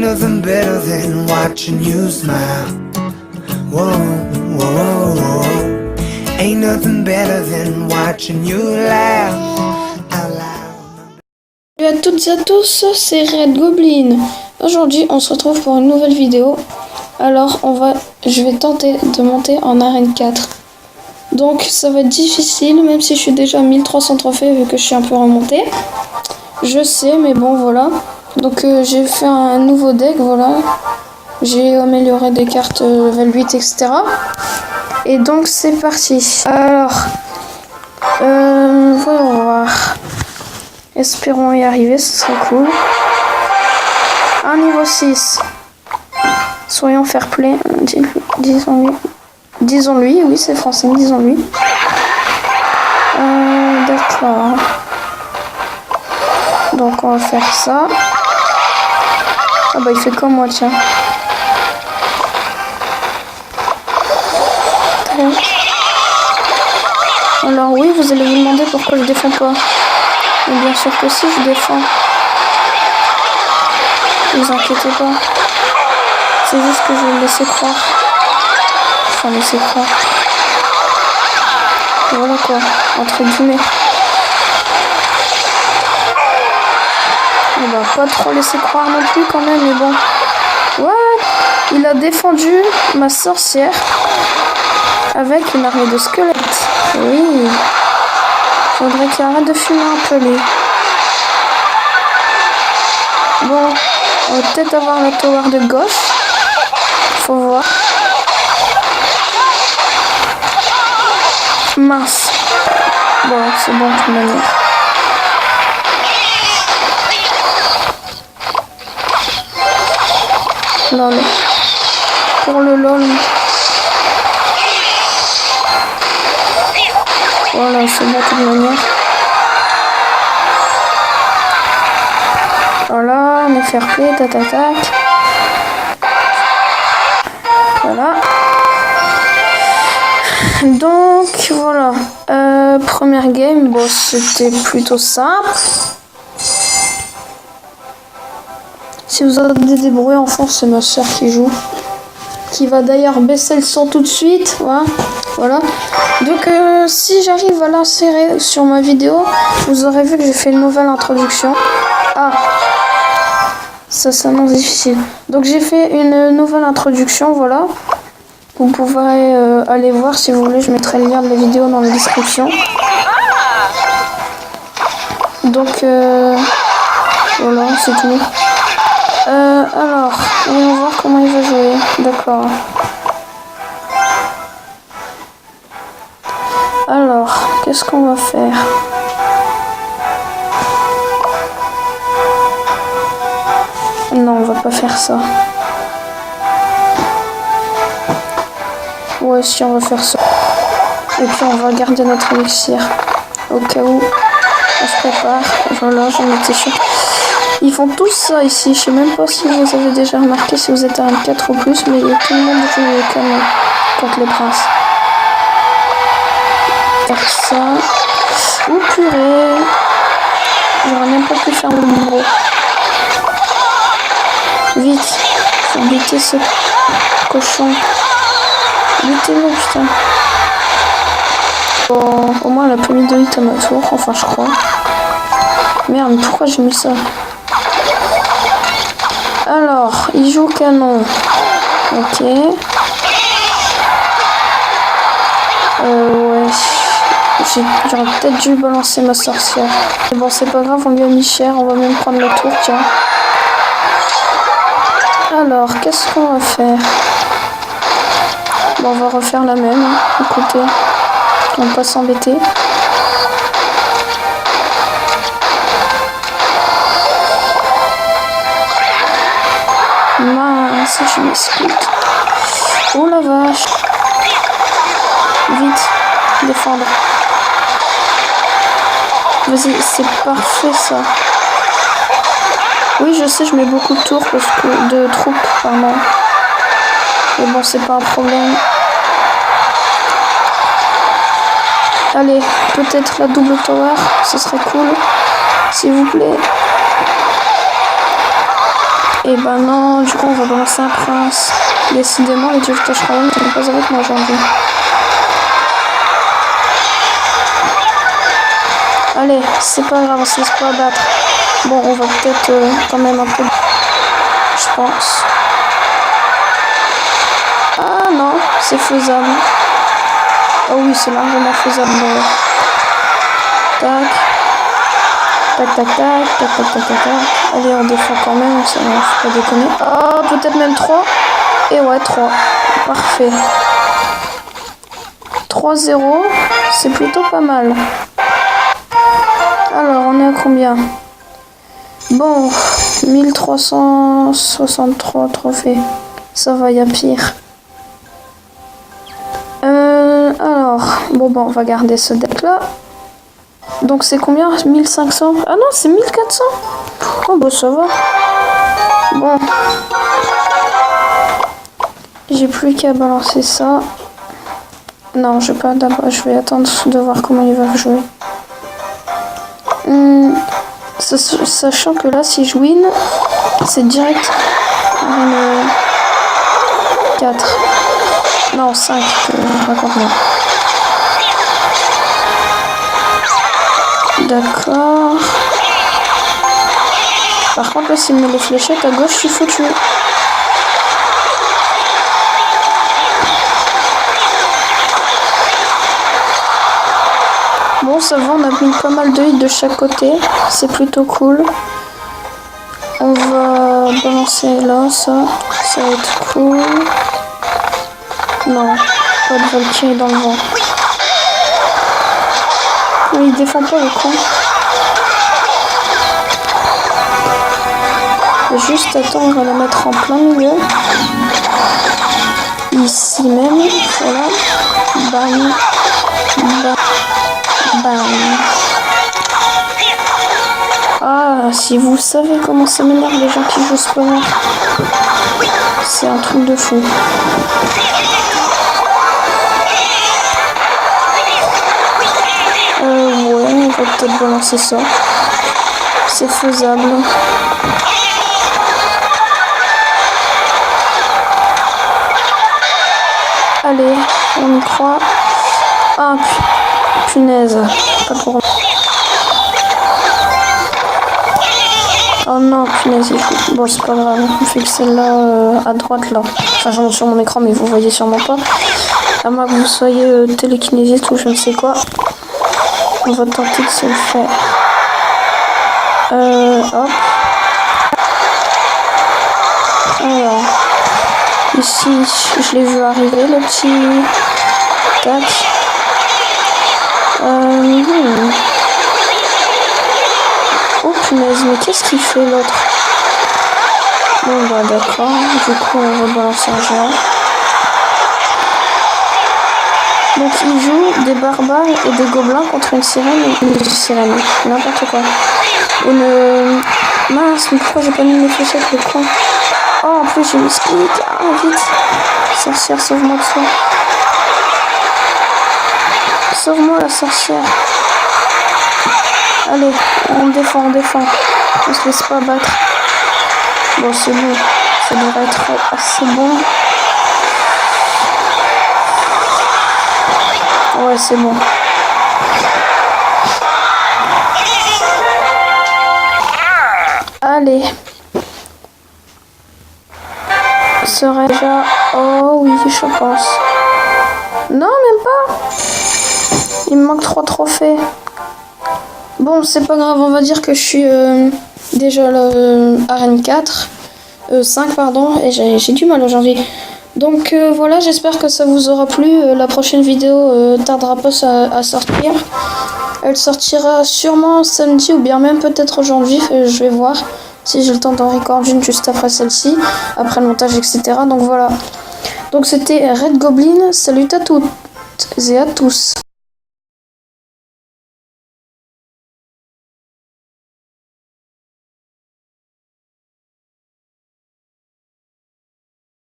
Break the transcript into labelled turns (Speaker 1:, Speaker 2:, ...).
Speaker 1: nothing better than watching you smile. Whoa, whoa, whoa. Ain't nothing better than watching you laugh out loud.
Speaker 2: Salut à toutes et à tous, c'est Red Goblin. Aujourd'hui, on se retrouve pour une nouvelle vidéo. Alors, je vais tenter de monter en arène 4. Donc, ça va être difficile, même si je suis déjà à 1300 trophées vu que je suis un peu remonté. Je sais, mais bon, voilà. Donc, j'ai fait un nouveau deck, voilà. J'ai amélioré des cartes level 8, etc. Et donc, c'est parti. Alors, voyons voir. Espérons y arriver, ce serait cool. Un niveau 6. Soyons fair play. Disons-lui, oui, c'est français, disons-lui. D'accord. Donc, on va faire ça. Ah bah, il fait comme moi, tiens. Alors oui, vous allez vous demander pourquoi je défends pas. Et bien sûr que si, je défends. Ne vous inquiétez pas. C'est juste que je vais le laisser croire. Enfin, laisser croire. Voilà quoi, entre guillemets. On va pas trop laisser croire non plus quand même, mais bon. What? Il a défendu ma sorcière avec une armée de squelettes. Oui. Faudrait qu'il arrête de fumer un peu lui. Bon, on va peut-être avoir la tower de gauche. Faut voir. Mince. Bon, c'est bon de toute manière. Lol. Pour le lol. Voilà, c'est bon de toute manière. Voilà, on est fair play, tac. Voilà. Donc, voilà. Première game, bon, c'était plutôt simple. Si vous entendez des bruits en fond, c'est ma soeur qui joue. Qui va d'ailleurs baisser le son tout de suite. Voilà. Donc, si j'arrive à l'insérer sur ma vidéo, vous aurez vu que j'ai fait une nouvelle introduction. Ah, ça s'annonce difficile. Donc, j'ai fait une nouvelle introduction, voilà. Vous pourrez aller voir si vous voulez. Je mettrai le lien de la vidéo dans la description. Donc, voilà, c'est tout. Alors, voyons voir comment il va jouer. D'accord. Alors, qu'est-ce qu'on va faire? Non, on va pas faire ça. Ouais, si, on va faire ça. Et puis, on va garder notre élixir. Au cas où on se prépare. Voilà, j'en étais sûr. Ils font tous ça ici. Je sais même pas si vous avez déjà remarqué si vous êtes à 4 ou plus, mais tout le monde joue le canon contre les princes. Faire ça. Oh purée. J'aurais même pas pu faire le bureau. Vite. Faut buter ce cochon. Butez-le, putain. Bon, au moins elle a pas mis de hit à ma tour. Enfin, je crois. Merde, pourquoi j'ai mis ça? Alors, il joue canon. Ok. Ouais. J'aurais peut-être dû balancer ma sorcière. Mais bon, c'est pas grave, on lui a mis cher. On va même prendre la tour, tiens. Alors, qu'est-ce qu'on va faire? Bon, on va refaire la même. Hein. Écoutez, on va pas s'embêter. Mince, je m'explique. Oh la vache. Vite, défendre. Vas-y, c'est parfait ça. Oui, je sais, je mets beaucoup de tours parce que de troupes, pardon. Mais bon, c'est pas un problème. Allez, peut-être la double tower, ce serait cool. S'il vous plaît. Et ben non, du coup on va balancer un prince. Décidément les dieux de Clash Royale ne sont pas avec moi aujourd'hui. Allez, c'est pas grave, on se laisse pas abattre. Bon, on va peut-être quand même un peu... Je pense. Ah non, c'est faisable. Oh oui, c'est largement faisable. Tac. Tac, tac, tac, tac, tac, tac, tac, tac. Allez, on défend quand même, ça ne faut pas déconner. Oh, peut-être même 3. Et ouais, 3. Parfait. 3-0, c'est plutôt pas mal. Alors, on est à combien? Bon, 1363 trophées. Ça va, y a pire. Alors, bon, on va garder ce deck-là. Donc, c'est combien? 1500? Ah non, c'est 1400. Oh, bah, ça va. Bon. J'ai plus qu'à balancer ça. Non, je vais pas d'abord. Je vais attendre de voir comment il va jouer. Sachant que là, si je win, c'est direct une 4. Non, 5, raconte-moi. D'accord. Par contre, là, s'il me met les fléchettes à gauche, je suis foutu. Bon, ça va, on a mis pas mal de hits de chaque côté. C'est plutôt cool. On va balancer là, ça va être cool. Non, pas de Valkyrie dans le vent. Mais il défend pas le con. Juste attends, on va la mettre en plein milieu. Ici même, voilà. Bam. Bam. Bam. Ah, si vous savez comment ça m'énerve les gens qui jouent spawner. C'est un truc de fou. Ouais, on va peut-être balancer ça. C'est faisable. Allez, on y croit. Ah, punaise. Pas pour moi. Oh non, punaise, il faut... Bon, c'est pas grave. On fait que celle-là à droite, là. Enfin, je monte sur mon écran, mais vous voyez sûrement pas. À moins que vous soyez télékinésiste ou je ne sais quoi. On va tenter de se le faire. Hop. Alors. Ici, je l'ai vu arriver, le petit... Tac. Oh punaise, mais qu'est-ce qu'il fait l'autre? Bon bah d'accord, du coup on va balancer un géant. Donc il joue des barbares et des gobelins contre une sirène et une sirène. N'importe quoi. Une... Mince, mais pourquoi j'ai pas mis mes fléchettes, le con? Oh, en plus j'ai mis speed. Ah, vite. Sorcière, sauve-moi de ça. Sauve-moi la sorcière. Allez, on défend, on défend. On se laisse pas battre. Bon, c'est bon. Ça devrait être assez bon. Ouais, c'est bon. Allez. Serait déjà... Oh oui, je pense. Non, même pas. Il me manque 3 trophées. Bon, c'est pas grave, on va dire que je suis déjà arène 4. 5, pardon, et j'ai du mal aujourd'hui. Donc voilà, j'espère que ça vous aura plu. La prochaine vidéo tardera pas à sortir. Elle sortira sûrement samedi ou bien même peut-être aujourd'hui. Je vais voir si j'ai le temps d'en recorder une juste après celle-ci, après le montage, etc. Donc voilà. Donc c'était Red Goblin. Salut à toutes et à tous.